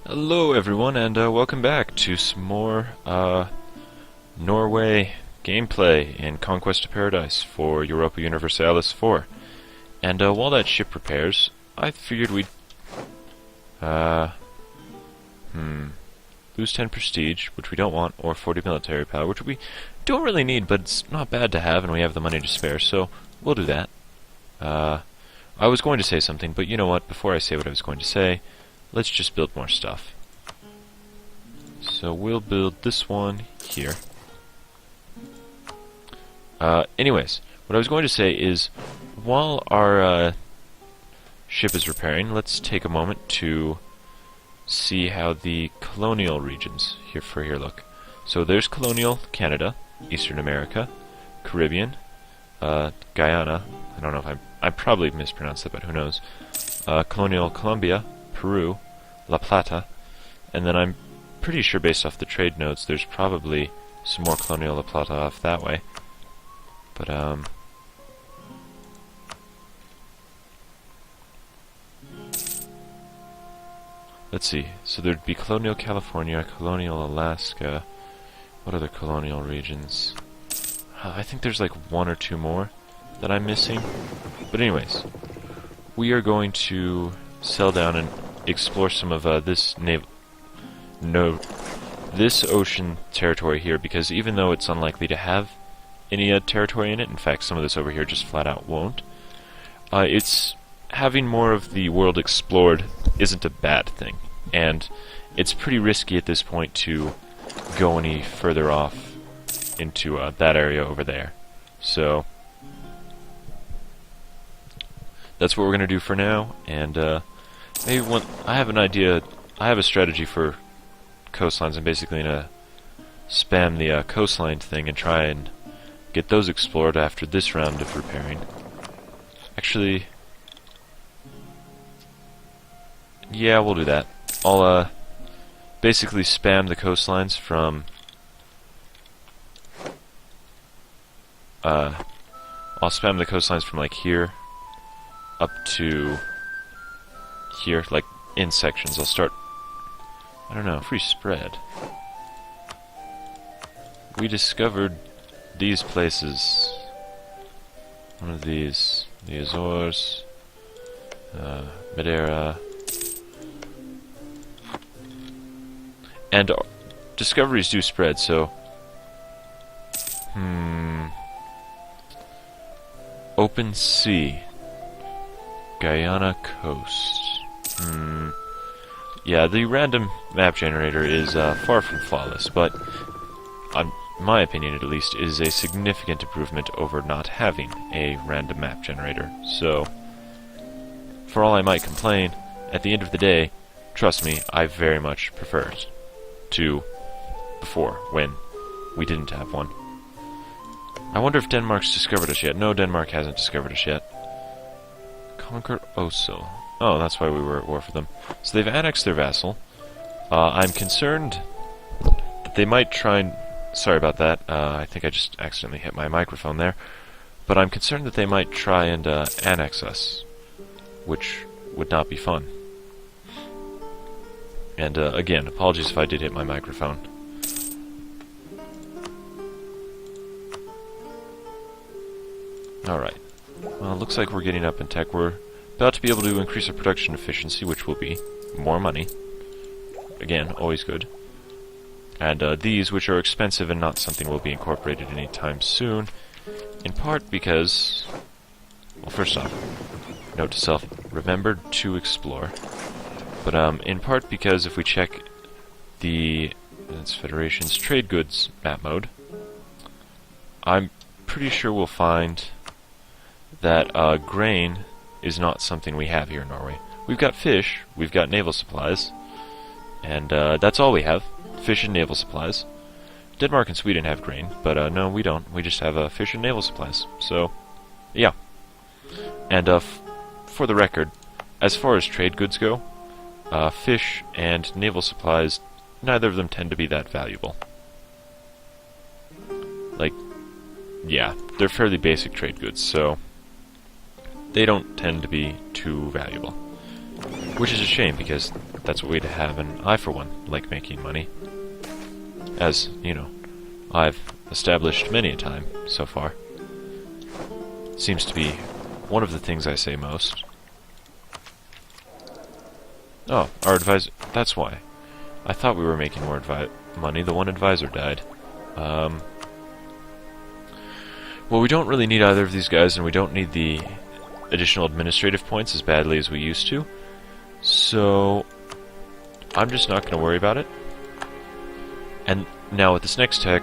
Hello everyone, and welcome back to some more Norway gameplay in Conquest of Paradise for Europa Universalis IV. And while that ship repairs, I figured we'd lose 10 prestige, which we don't want, or 40 military power, which we don't really need, but it's not bad to have, and we have the money to spare, so we'll do that. I was going to say something, but you know what, before I say what I was going to say, let's just build more stuff. So we'll build this one here. Anyways, what I was going to say is, while our ship is repairing, let's take a moment to see how the colonial regions here look. So there's colonial Canada, Eastern America, Caribbean, Guyana. I don't know if I probably mispronounced that, but who knows? Colonial Colombia, Peru, La Plata, and then I'm pretty sure based off the trade notes there's probably some more colonial La Plata off that way. But let's see. So there'd be colonial California, colonial Alaska. What other colonial regions? I think there's like one or two more that I'm missing. But anyways, we are going to sell down and explore some of this this ocean territory here, because even though it's unlikely to have any territory in it, in fact some of this over here just flat out won't, it's having more of the world explored isn't a bad thing, and it's pretty risky at this point to go any further off into that area over there. So that's what we're going to do for now, and maybe I have an idea. I have a strategy for coastlines. I'm basically going to spam the coastline thing and try and get those explored after this round of repairing. Actually, yeah, we'll do that. I'll basically spam the coastlines from like here up to here, like in sections. I'll start, I don't know, free spread. We discovered these places. One of these, the Azores, Madeira, and discoveries do spread, so open sea, Guyana coast. Yeah, the random map generator is far from flawless, but in my opinion at least, is a significant improvement over not having a random map generator. So, for all I might complain, at the end of the day, trust me, I very much preferred to before, when we didn't have one. I wonder if Denmark's discovered us yet. No, Denmark hasn't discovered us yet. Conquer Oslo. Oh, that's why we were at war for them. So they've annexed their vassal. I'm concerned that they might try and... Sorry about that. I think I just accidentally hit my microphone there. But I'm concerned that they might try and annex us, which would not be fun. And again, apologies if I did hit my microphone. Alright. Well, looks like we're getting up in tech. We're about to be able to increase our production efficiency, which will be more money. Again, always good. And these, which are expensive and not something will be incorporated anytime soon, in part because, well, first off, note to self, remember to explore. But in part because if we check the Federation's trade goods map mode, I'm pretty sure we'll find that grain is not something we have here in Norway. We've got fish, we've got naval supplies, and that's all we have. Fish and naval supplies. Denmark and Sweden have grain, but no, we don't. We just have fish and naval supplies. So, yeah. And for the record, as far as trade goods go, fish and naval supplies, neither of them tend to be that valuable. Like, yeah, they're fairly basic trade goods, so they don't tend to be too valuable. Which is a shame, because that's what we'd have, and I, for one, like making money. As, you know, I've established many a time so far. Seems to be one of the things I say most. Oh, our advisor... That's why. I thought we were making more money. The one advisor died. Well, we don't really need either of these guys, and we don't need the additional administrative points as badly as we used to. So, I'm just not going to worry about it. And now with this next tech,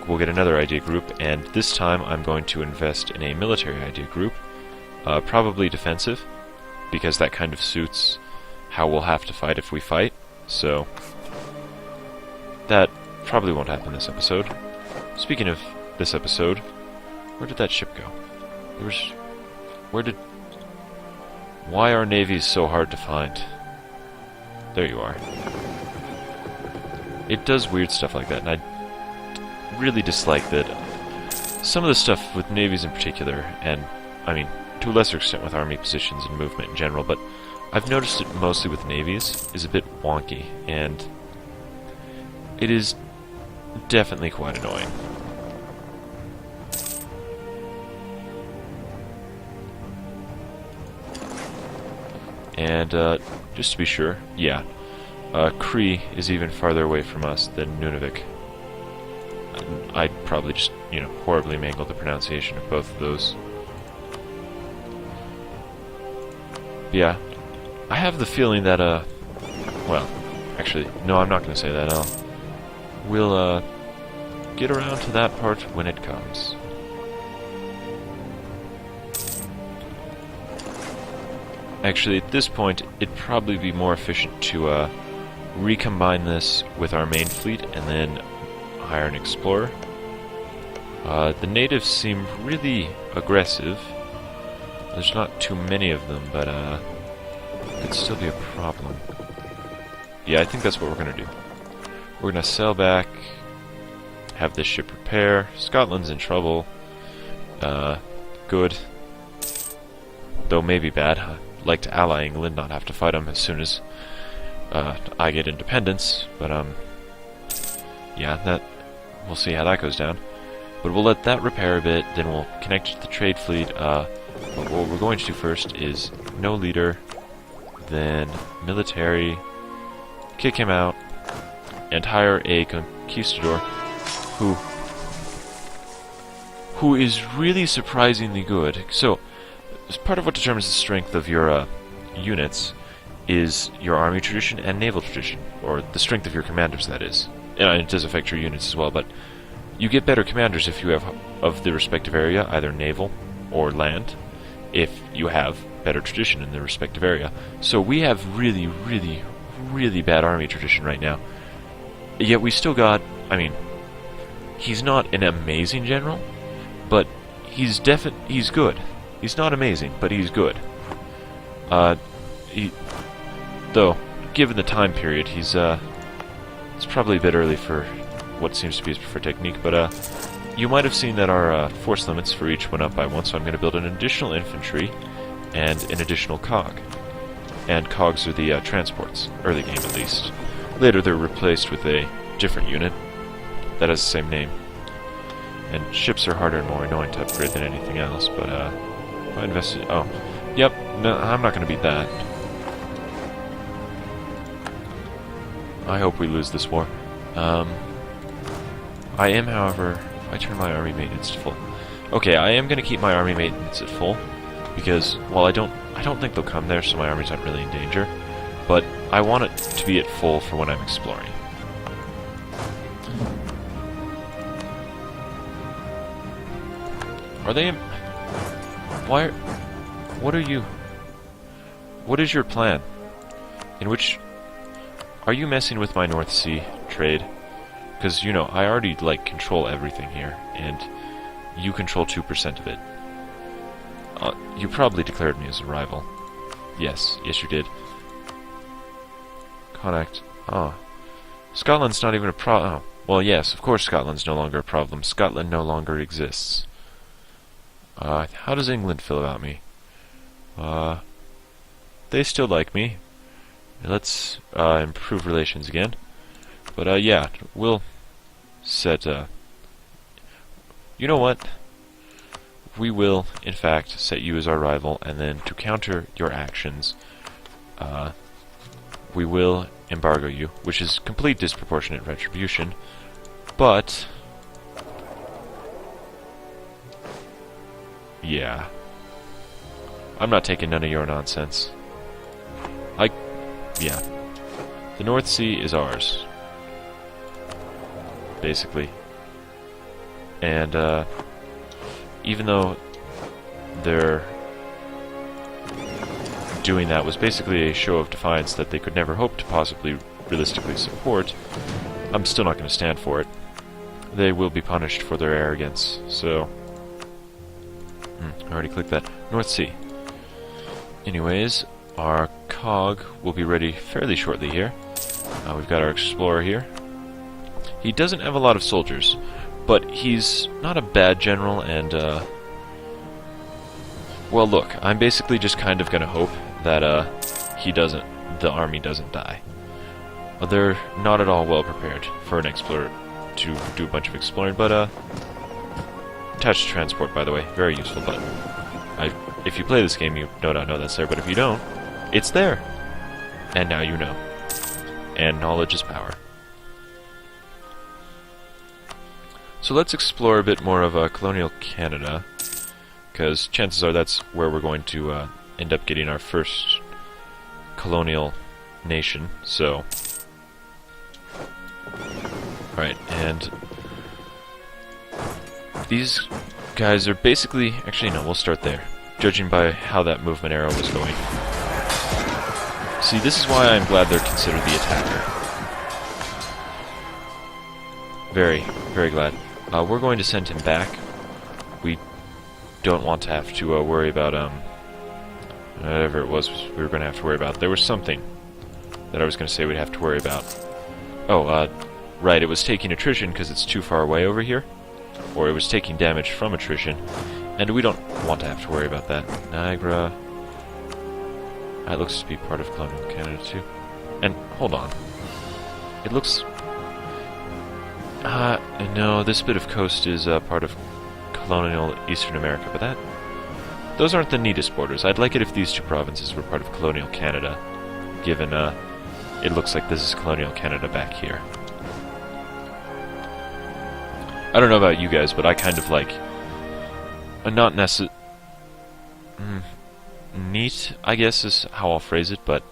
we'll get another idea group, and this time I'm going to invest in a military idea group. Probably defensive, because that kind of suits how we'll have to fight if we fight. So, that probably won't happen this episode. Speaking of this episode, where did that ship go? Why are navies so hard to find? There you are. It does weird stuff like that, and I really dislike that some of the stuff with navies in particular, and, I mean, to a lesser extent with army positions and movement in general, but I've noticed it mostly with navies, is a bit wonky, and it is definitely quite annoying. And, just to be sure, yeah, Kree is even farther away from us than Nunavik. I'd probably just, you know, horribly mangle the pronunciation of both of those. Yeah, I have the feeling that, well, actually, no, I'm not going to say that. We'll, get around to that part when it comes. Actually, at this point, it'd probably be more efficient to, recombine this with our main fleet and then hire an explorer. The natives seem really aggressive. There's not too many of them, but, could still be a problem. Yeah, I think that's what we're gonna do. We're gonna sail back, have this ship repair. Scotland's in trouble. Good. Though maybe bad. I'd like to ally England, not have to fight them as soon as I get independence. But, yeah, we'll see how that goes down. But we'll let that repair a bit, then we'll connect it to the trade fleet. But what we're going to do first is no leader, then military, kick him out, and hire a conquistador who is really surprisingly good. So, as part of what determines the strength of your units is your army tradition and naval tradition, or the strength of your commanders, that is. And it does affect your units as well, but you get better commanders if you have, of the respective area, either naval or land, if you have better tradition in the respective area. So we have really, really, really bad army tradition right now. Yet we still got, I mean, he's not an amazing general, but he's good. He's not amazing, but he's good. Though, given the time period, it's probably a bit early for what seems to be his preferred technique, but you might have seen that our force limits for each went up by 1, so I'm going to build an additional infantry and an additional cog. And cogs are the transports, early game at least. Later they're replaced with a different unit that has the same name. And ships are harder and more annoying to upgrade than anything else, but if I invested... Oh, yep, no, I'm not going to beat that. I hope we lose this war. I am, however, if I turn my army maintenance to full. Okay, I am going to keep my army maintenance at full, because while I don't think they'll come there, so my armies aren't really in danger. But I want it to be at full for when I'm exploring. Are they? Why? What are you? What is your plan? In which? Are you messing with my North Sea trade? Because, you know, I already, like, control everything here, and you control 2% of it. You probably declared me as a rival. Yes, you did. Connacht. Oh. Scotland's not even a problem. Oh. Well, yes, of course Scotland's no longer a problem. Scotland no longer exists. How does England feel about me? They still like me. Let's improve relations again. But yeah, we'll set... you know what? We will, in fact, set you as our rival, and then to counter your actions, we will embargo you, which is complete disproportionate retribution, but... yeah. I'm not taking none of your nonsense. Yeah. The North Sea is ours. Basically. And, even though they're doing that was basically a show of defiance that they could never hope to possibly realistically support, I'm still not going to stand for it. They will be punished for their arrogance, so... I already clicked that. North Sea. Anyways, our cog will be ready fairly shortly here. We've got our explorer here. He doesn't have a lot of soldiers, but he's not a bad general, and, well, look, I'm basically just kind of gonna hope that, the army doesn't die. They're not at all well prepared for an explorer to do a bunch of exploring, but, attached to transport, by the way, very useful, but if you play this game, you no doubt know that's there, but if you don't, it's there. And now you know. And knowledge is power. So let's explore a bit more of colonial Canada, because chances are that's where we're going to end up getting our first colonial nation, so... Alright, and... these guys are basically... actually, no, we'll start there, judging by how that movement arrow was going. See, this is why I'm glad they're considered the attacker. Very, very glad. We're going to send him back. We don't want to have to worry about, whatever it was we were going to have to worry about. There was something that I was going to say we'd have to worry about. Oh, right, it was taking attrition because it's too far away over here. Or it was taking damage from attrition. And we don't want to have to worry about that. Niagara... that looks to be part of colonial Canada, too. And, hold on. It looks... no, this bit of coast is part of colonial Eastern America, but that... those aren't the neatest borders. I'd like it if these two provinces were part of colonial Canada, given, it looks like this is colonial Canada back here. I don't know about you guys, but I kind of like... not necessarily... neat, I guess, is how I'll phrase it, but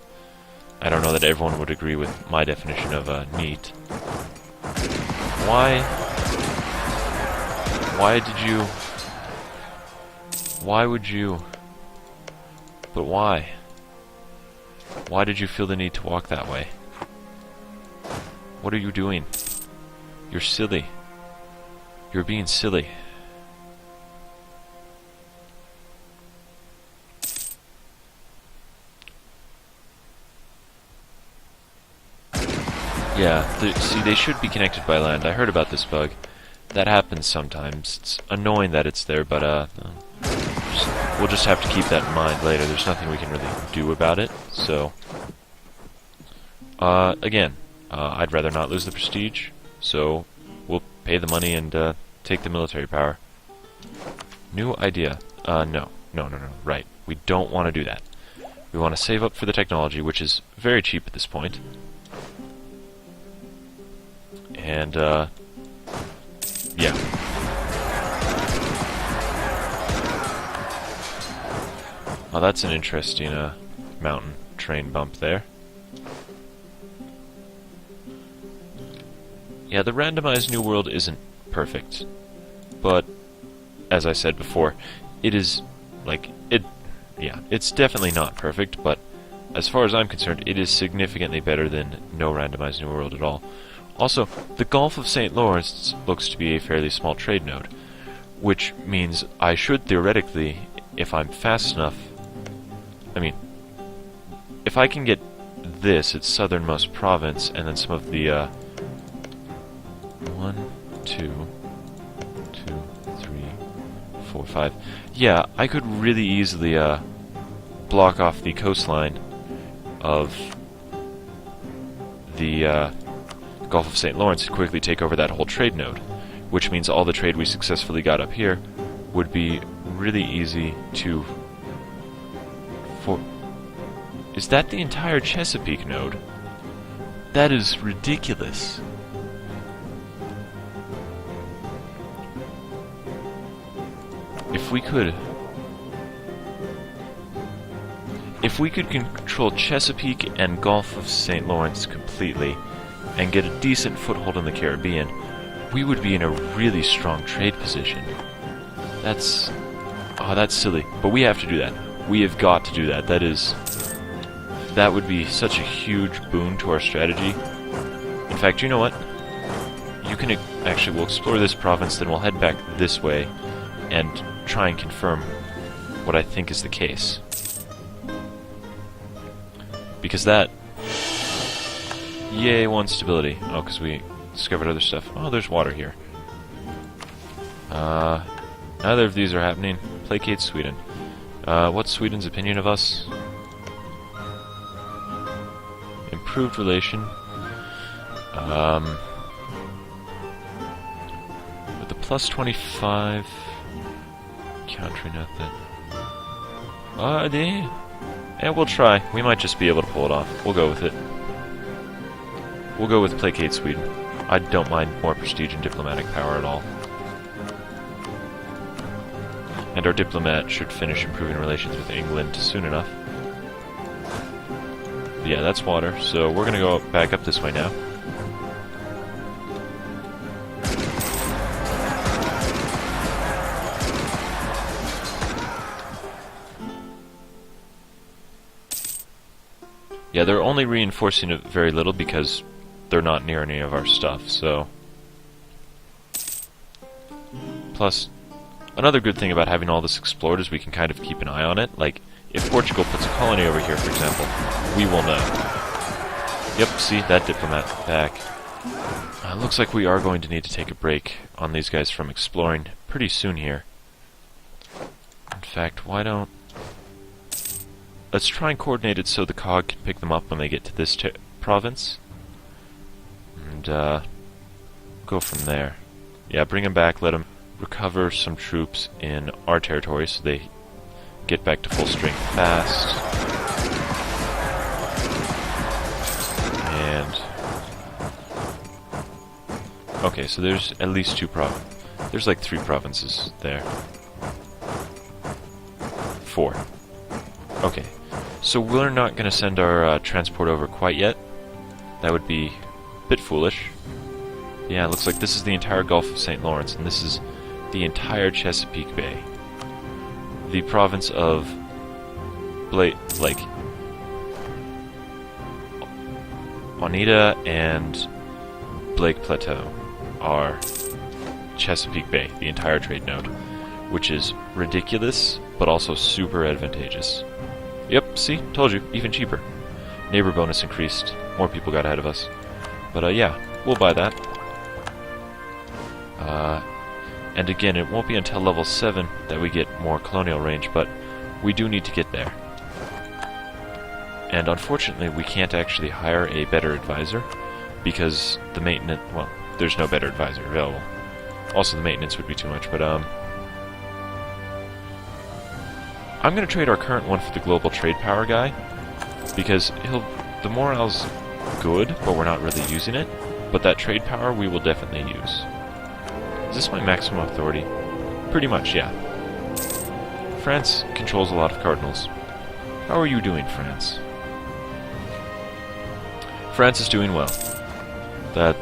I don't know that everyone would agree with my definition of neat. Why did you... why would you... but why? Why did you feel the need to walk that way? What are you doing? You're silly. You're being silly. Yeah, see, they should be connected by land. I heard about this bug. That happens sometimes. It's annoying that it's there, but we'll just have to keep that in mind later. There's nothing we can really do about it, so... again, I'd rather not lose the prestige, so we'll pay the money and take the military power. New idea. No, right. We don't want to do that. We want to save up for the technology, which is very cheap at this point. And, yeah. Oh, that's an interesting, mountain train bump there. Yeah, the randomized New World isn't perfect. But, as I said before, it is, like, yeah, it's definitely not perfect, but as far as I'm concerned, it is significantly better than no randomized New World at all. Also, the Gulf of St. Lawrence looks to be a fairly small trade node, which means I should theoretically, if I'm fast enough... I mean, if I can get this, its southernmost province, and then some of the, 1, 2, 3, 4, 5... yeah, I could really easily, block off the coastline of the Gulf of St. Lawrence and quickly take over that whole trade node, which means all the trade we successfully got up here would be really easy to... Is that the entire Chesapeake node? That is ridiculous. If we could control Chesapeake and Gulf of St. Lawrence completely and get a decent foothold in the Caribbean, we would be in a really strong trade position. That's silly, but we have to do that. We have got to do that. That would be such a huge boon to our strategy. In fact, you know what? You can actually, we'll explore this province, then we'll head back this way and try and confirm what I think is the case. Because that... Yay, one stability. Oh, because we discovered other stuff. Oh, there's water here. Neither of these are happening. Placate Sweden. What's Sweden's opinion of us? Improved relation. With the plus 25... Countering out that... Yeah, we'll try. We might just be able to pull it off. We'll go with it. We'll go with Placate Sweden. I don't mind more prestige and diplomatic power at all. And our diplomat should finish improving relations with England soon enough. But yeah, that's water, so we're gonna go back up this way now. Yeah, they're only reinforcing it very little because they're not near any of our stuff, so... Plus, another good thing about having all this explored is we can kind of keep an eye on it. Like, if Portugal puts a colony over here, for example, we will know. Yep, see, that diplomat back. Looks like we are going to need to take a break on these guys from exploring pretty soon here. In fact, why don't... Let's try and coordinate it so the COG can pick them up when they get to this province. And, go from there. Yeah, bring them back, let them recover some troops in our territory so they get back to full strength fast. And... Okay, so there's at least there's like 3 provinces there. 4. Okay. So we're not going to send our transport over quite yet. That would be a bit foolish. Yeah, it looks like this is the entire Gulf of St. Lawrence, and this is the entire Chesapeake Bay. The province of Oneida and Blake Plateau are Chesapeake Bay, the entire trade node, which is ridiculous, but also super advantageous. Yep, see? Told you. Even cheaper. Neighbor bonus increased. More people got ahead of us. But, yeah, we'll buy that. And again, it won't be until level 7 that we get more colonial range, but we do need to get there. And unfortunately, we can't actually hire a better advisor, because the maintenance... Well, there's no better advisor available. Also, the maintenance would be too much, but, I'm going to trade our current one for the global trade power guy, because the morale's good, but we're not really using it, but that trade power we will definitely use. Is this my maximum authority? Pretty much, yeah. France controls a lot of cardinals. How are you doing, France? France is doing well. That...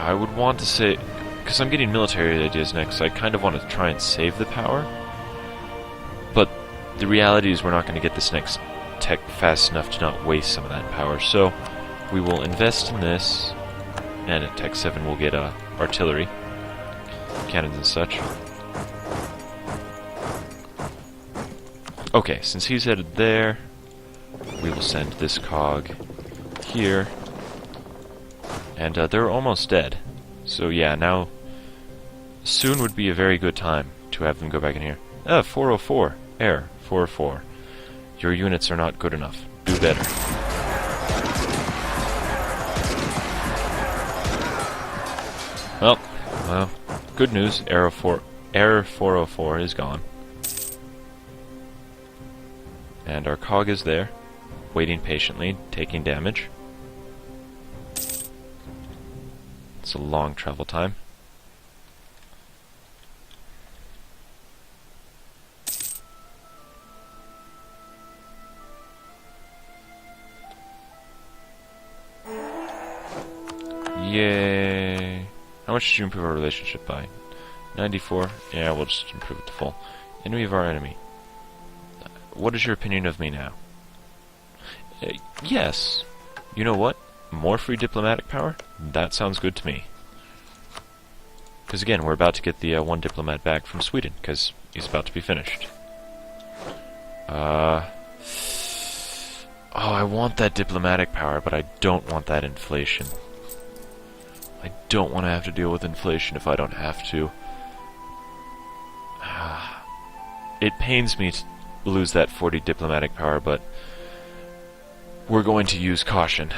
I would want to say... Because I'm getting military ideas next, I kind of want to try and save the power. But the reality is we're not going to get this next tech fast enough to not waste some of that power. So we will invest in this, and at Tech 7 we'll get artillery, cannons and such. Okay, since he's headed there, we will send this cog here. And they're almost dead. So yeah, now soon would be a very good time to have them go back in here. 404. Error. 404. Your units are not good enough. Do better. Well, good news. Error 404 is gone. And our cog is there, waiting patiently, taking damage. It's a long travel time. Yay! How much did you improve our relationship by? 94? Yeah, we'll just improve it to full. Enemy of our enemy. What is your opinion of me now? Yes. You know what? More free diplomatic power? That sounds good to me. Because again, we're about to get the one diplomat back from Sweden, because he's about to be finished. Oh, I want that diplomatic power, but I don't want that inflation. I don't want to have to deal with inflation if I don't have to. It pains me to lose that 40 diplomatic power, but we're going to use caution.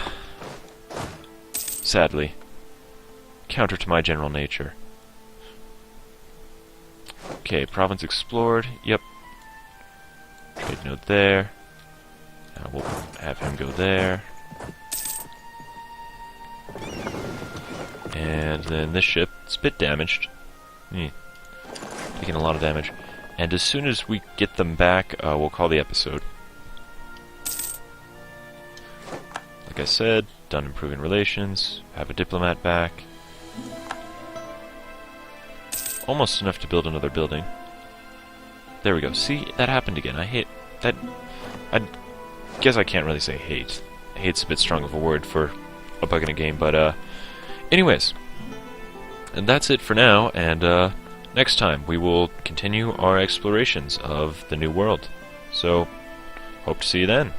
Sadly. Counter to my general nature. Okay, province explored. Yep. Trade node there. We'll have him go there. And then this ship, it's a bit damaged. Taking a lot of damage. And as soon as we get them back, we'll call the episode. Like I said, done improving relations, have a diplomat back. Almost enough to build another building. There we go. See, that happened again. I hate that. I guess I can't really say hate. Hate's a bit strong of a word for a bug in a game, but anyways. And that's it for now, and next time we will continue our explorations of the New World. So, hope to see you then.